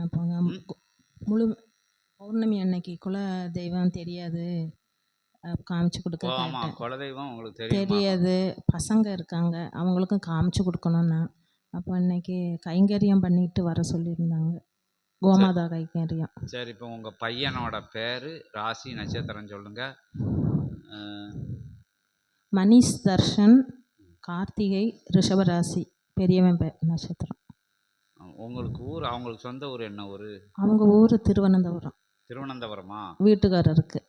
அப்போங்க ம் முழு பௌர்ணமி அன்னைக்கு குல தெய்வம் தெரியாது, காமிச்சு கொடுக்க ஆமாம், கேட்டேன். குலதெய்வம் உங்களுக்கு தெரியுமா? தெரியாது, பசங்க இருக்காங்க, அவங்களுக்கும் காமிச்சு கொடுக்கணும்னா. அப்போ இன்னைக்கு கைங்கரியம் பண்ணிட்டு வர சொல்லியிருந்தாங்க, சரி கோமாதா கைங்கரியம். சரி, இப்போ உங்கள் பையனோட பேர், ராசி, நட்சத்திரம் சொல்லுங்க. மனிஷ் தர்ஷன், கார்த்திகை, ரிஷபராசி, பெரியவன் நட்சத்திரம். உங்களுக்கு ஊர், அவங்களுக்கு சொந்த ஊர் என்ன ஊர்? அவங்க ஊர் திருவனந்தபுரம். திருவனந்தபுரமா? வீட்டுக்காரருக்கு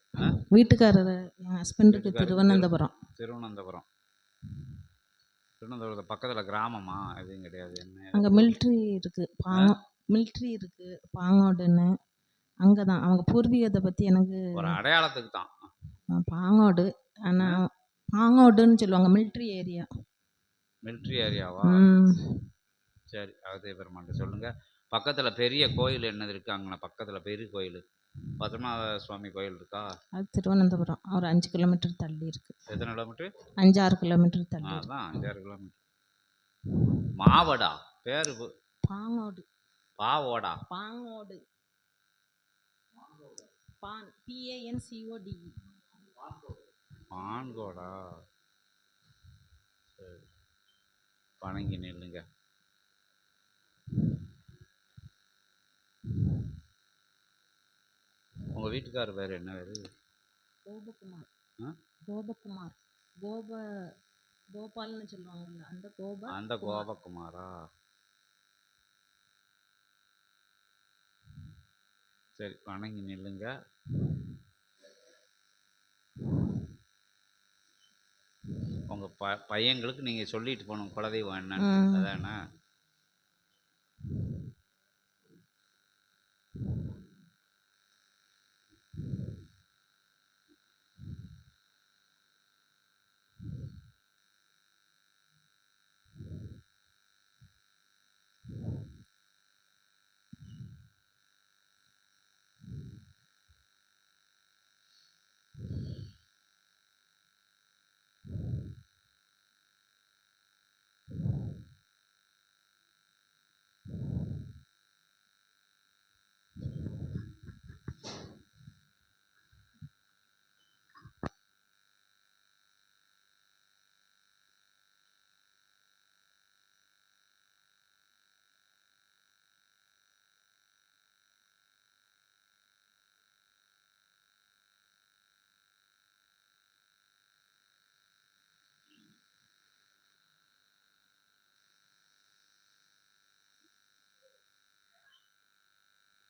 வீட்டுக்காரர் என் ஹஸ்பண்டுக்கு வீட்டுக்காருக்கு திருவனந்தபுரம். திருவனந்தபுரம். திருவனந்தபுரத்து பக்கத்தில் கிராமமா? எதுவும் கிடையாது. என்ன அங்கே மிலிட்ரி இருக்குது, மிலிட்ரி இருக்குது பாங்கோடுன்னு. அங்கே தான் அவங்க பூர்வீகத்தை பற்றி எனக்கு ஒரு அடையாளத்துக்கு தான். பாங்கோடு, ஆனால் பாங்கோடுன்னு சொல்லுவாங்க, மிலிட்ரி ஏரியா. மிலிட்ரி ஏரியாவா? சரி, அதே பெருமாண்ட சொல்லுங்கள். பக்கத்தில் பெரிய கோயில் என்னது இருக்குது அங்கே? பக்கத்தில் பெரிய கோயில் பத்மநாத சுவாமி கோயில் இருக்கா? அது திருவனந்தபுரம் ஒரு 5 கிலோமீட்டர் தள்ளி இருக்குது. எத்தனை கிலோமீட்டர்? 5-6 கிலோமீட்டர் தள்ளி. அதான் 5-6 கிலோமீட்டர். மாவடா பேர்? பாங்கோடு. பாவோடா? பாங்கோடு, பான், PANCODE. பான்கோடா. சரி, வணங்கி நில்லுங்க. உங்கள் வீட்டுக்காரர் பேர் என்ன பேர்? கோபகுமார். கோபகுமார். கோபால்னு சொல்லுவாங்கல்ல, அந்த கோபகுமாரா? சரி, வணங்கி நில்லுங்க. உங்கள் பையங்களுக்கு நீங்கள் சொல்லிட்டு போகணும் குலதெய்வம் என்னன்னு, அதானே?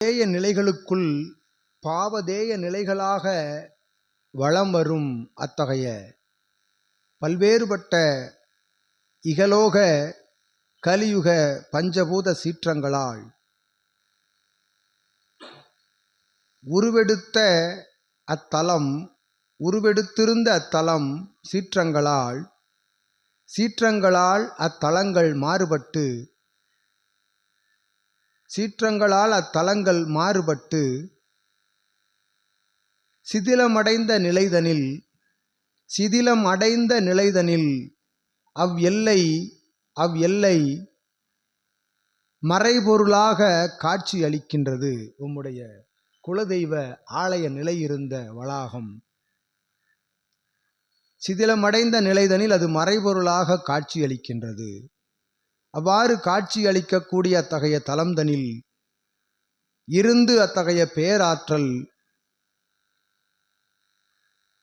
தேய நிலைகளுக்குள் பாவதேய நிலைகளாக வளம் வரும் அத்தகைய பல்வேறுபட்ட இகலோக கலியுக பஞ்சபூத சீற்றங்களால் உருவெடுத்திருந்த அத்தலம் சீற்றங்களால் அத்தலங்கள் மாறுபட்டு சிதிலமடைந்த நிலைதனில் அவ்வெல்லை மறைபொருளாக காட்சி அளிக்கின்றது. உம்முடைய குலதெய்வ ஆலய நிலை இருந்த வளாகம் சிதிலமடைந்த நிலைதனில் அது மறைபொருளாக காட்சி அளிக்கின்றது. அவ்வாறு காட்சி அளிக்கக்கூடிய அத்தகைய தலம்தனில் இருந்து அத்தகைய பேராற்றல்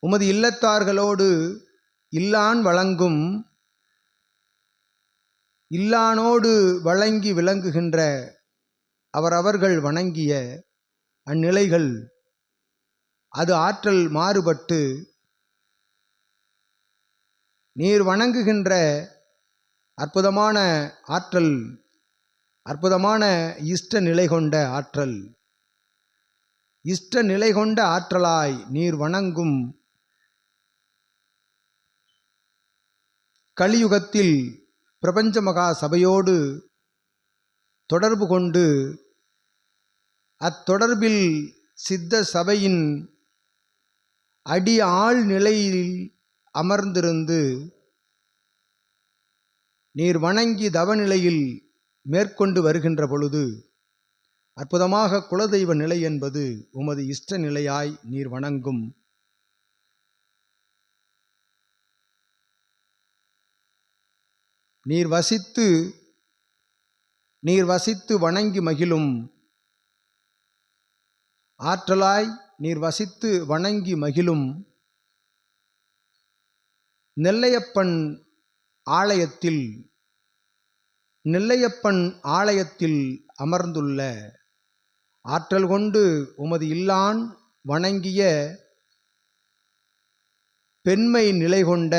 உமது இல்லத்தார்களோடு இல்லானோடு வழங்கி விளங்குகின்ற அவர்கள் வணங்கிய அந்நிலைகள் அது ஆற்றல் மாறுபட்டு நீர் வணங்குகின்ற அற்புதமான ஆற்றல், அற்புதமான இஷ்ட நிலை கொண்ட ஆற்றலாய் நீர் வணங்கும் கலியுகத்தில் பிரபஞ்ச மகா சபையோடு தொடர்பு கொண்டு அத்தொடர்பில் சித்த சபையின் அடி ஆழ் நிலையில் அமர்ந்திருந்து நீர் வணங்கி தவநிலையில் மேற்கொண்டு வருகின்ற பொழுது அற்புதமாக குலதெய்வ நிலை என்பது உமது இஷ்ட நிலையாய் நீர் வணங்கும் நீர் வசித்து வணங்கி மகிழும் ஆற்றலாய் நீர் வசித்து வணங்கி மகிழும் நெல்லையப்பன் ஆலயத்தில் அமர்ந்துள்ள ஆற்றல் கொண்டு உமது இல்லான் வணங்கிய பெண்மை நிலை கொண்ட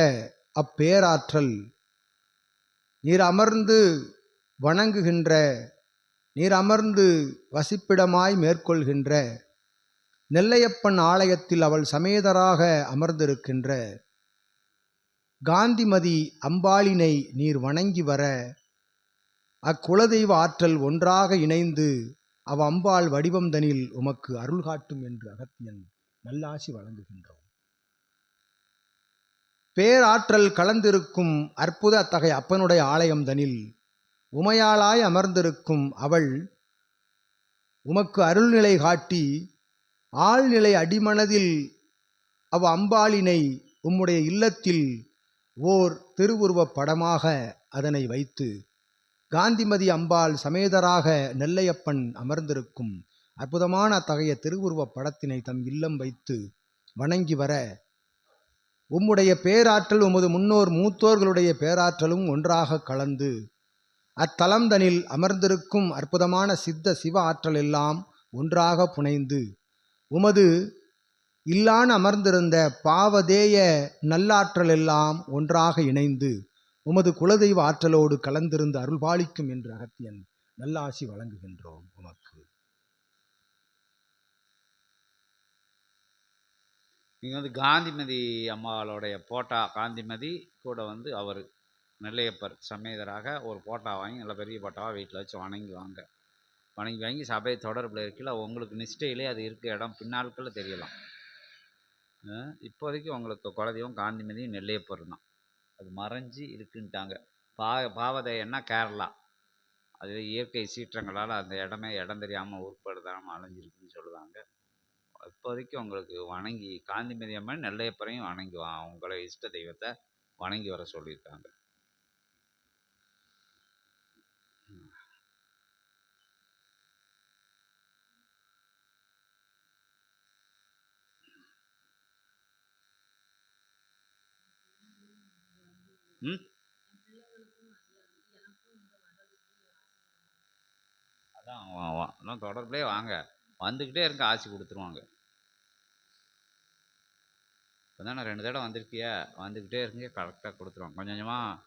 அப்பேராற்றல் நீர் அமர்ந்து வணங்குகின்ற நீர் அமர்ந்து வசிப்பிடமாய் மேற்கொள்கின்ற நெல்லையப்பன் ஆலயத்தில் அவள் சமேதராக அமர்ந்திருக்கின்ற காந்திமதி அம்பாளினை நீர் வணங்கி வர அக்குலதெய்வ ஆற்றல் ஒன்றாக இணைந்து அவ் அம்பாள் வடிவம்தனில் உமக்கு அருள் காட்டும் என்று அகத்தியன் நல்லாசி வழங்குகின்றோம். பேராற்றல் கலந்திருக்கும் அற்புத அத்தகைய அப்பனுடைய ஆலயம் தனில் உமையாளாய் அமர்ந்திருக்கும் அவள் உமக்கு அருள்நிலை காட்டி ஆழ்நிலை அடிமனதில் அவ் அம்பாளினை உம்முடைய இல்லத்தில் ஓர் திருவுருவப் படமாக அதனை வைத்து காந்திமதி அம்பாள் சமேதராக நெல்லையப்பன் அமர்ந்திருக்கும் அற்புதமான அத்தகைய திருவுருவப் படத்தினை தம் இல்லம் வைத்து வணங்கி வர உம்முடைய பேராற்றல் உமது முன்னோர் மூத்தோர்களுடைய பேராற்றலும் ஒன்றாக கலந்து அத்தலம்தனில் அமர்ந்திருக்கும் அற்புதமான சித்த சிவ ஆற்றல் எல்லாம் ஒன்றாக புனைந்து உமது இல்லான் அமர்ந்திருந்த பாவதேய நல்லாற்றல் எல்லாம் ஒன்றாக இணைந்து உமது குலதெய்வ ஆற்றலோடு கலந்திருந்து அருள்பாலிக்கும் என்று அகத்தியன் நல்லாசி வழங்குகின்றோம். உமக்கு நீங்கள் வந்து காந்திமதி அம்மாவோடைய போட்டா காந்திமதி கூட வந்து அவர் நெல்லையப்பர் சமேதராக ஒரு போட்டா வாங்கி நல்ல பெரிய போட்டாவாக வீட்டில் வச்சு வணங்கி வாங்கி சபை தொடர்பில் இருக்கல உங்களுக்கு நிஷ்டையிலே அது இருக்க இடம் பின்னாட்களில் தெரியலாம். இப்போதைக்கு உங்களுக்கு குலதெய்வம் காந்திமதியும் நெல்லையப்பர் தான். அது மறைஞ்சி இருக்குன்ட்டாங்க. பாவதையன்னா கேரளா, அது இயற்கை சீற்றங்களால் அந்த இடம் தெரியாமல் உருப்படுதாமல் அலைஞ்சிருக்குன்னு சொல்லுவாங்க. இப்போதைக்கு உங்களுக்கு வணங்கி காந்திமதி அம்மன் நெல்லையப்பரையும் வணங்கி உங்களை இஷ்ட தெய்வத்தை வணங்கி வர சொல்லியிருக்காங்க. அதான் தொடர்புலேயே வாங்க, வந்துக்கிட்டே இருக்க, ஆசி கொடுத்துருவாங்க. இப்போ தானே 2 தடவை வந்திருக்கியா, வந்துக்கிட்டே இருங்க, கரெக்டாக கொடுத்துருவாங்க. கொஞ்சம் கொஞ்சமாக